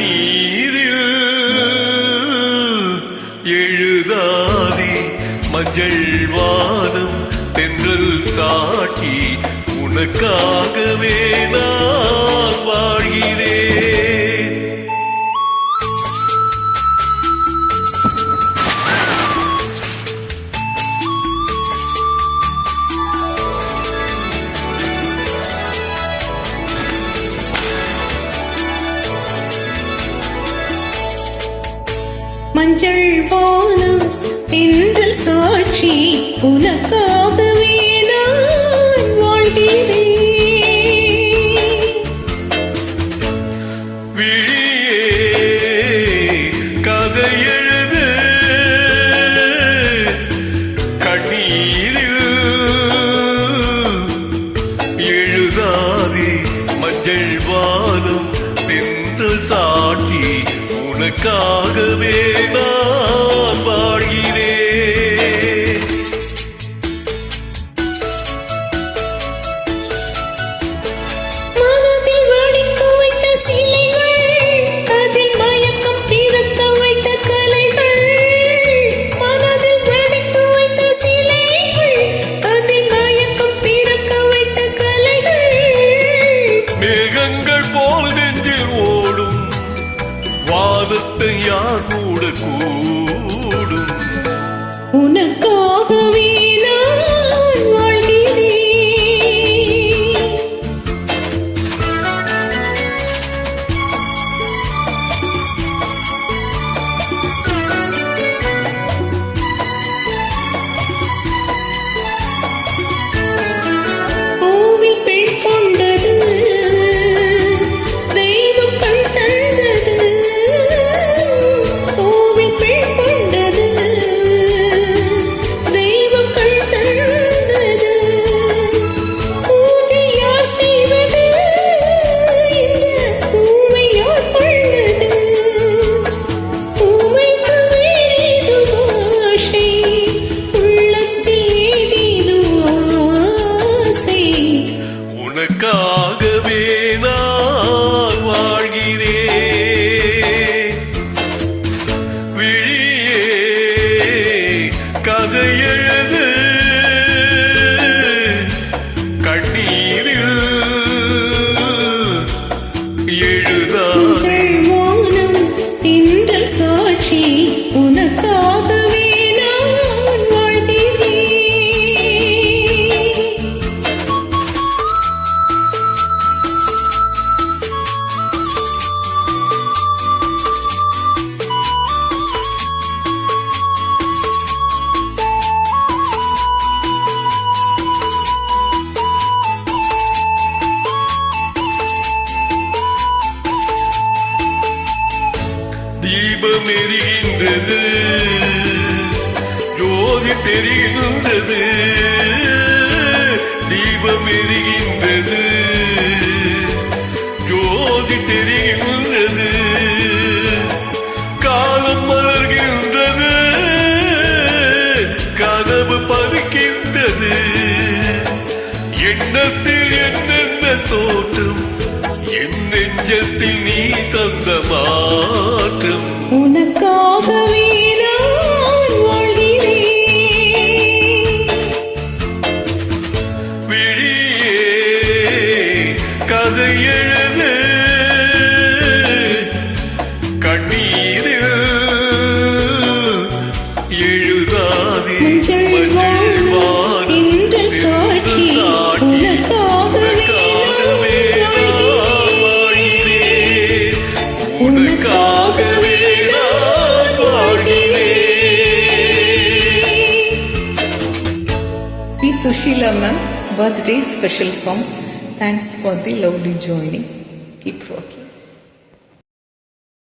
கண்ணீரில் எழுதாதே மஞ்சள் வானம் தென்றல் சாட்சி உனக்காகவே நான் வாழ்கிறேன். மஞ்சள் வானம் தென்றல் சாட்சி உனக்காகவே நான் வாழ்கிறேன். கதை எழுது கண்ணீரில் எழுதாதே மஞ்சள் வானம் தென்றல் சாட்சி உனக்காகவே நான் வாழ்கிறேன். மனதில் வடிக்க வைத்த சிலைகள், அதில் மயக்கம் பிறக்க வைத்த கலைகள். மனதில் வடிக்க வைத்த சிலைகள், அதில் மயக்கம் பிறக்க வைத்த கலைகள். மேகங்கள் போல் நெஞ்சில் ஓடும் வானத்தை யார் மூடக்கூடும். உனக்காகவே நான் வாழ்கிறேன். பூவில் பெண் கொண்டது தெய்வம் கண் தந்தது. பூவில் பெண் கொண்டது தெய்வம் கண் தந்தது. பூஜை யார் செய்வது, இந்த பூவை யார் கொண்டது. பூவைக்கு வேறேது பாஷை, உள்ளத்தில் ஏதேது ஆசை. உனக்காகவே நான் வாழ்கிறேன். விழியே கதை எழுது கண்ணீரில் எழுதாதே. மஞ்சள் வானம் தென்றல் சாட்சி உனக்காகவே நான் வாழ்கிறேன். தீபம் எரிகின்றது, ஜோதி தெரிகின்றது. தீபம் எரிகின்றது, ஜோதி தெரிகின்றது. காலம் மலர்கின்றது, கதவு பறிக்கின்றது. எண்ணத்தில் என்னென்ன தோற்றம், என் நெஞ்சத்தில் நீ தந்த மாற்றம். உனக்காகவே நான் வாழ்கிறேன். விழியே கதை எழுது கண்ணீரில் எழுதாதே மஞ்சள் வானம் தென்றல் சாட்சி உனக்காகவே நான் வாழ்கிறேன். உனக்காகவே நான் வாழ்கிறேன். P. Sushila ma'am, birthday special song. Thanks for the lovely joining. Keep rocking.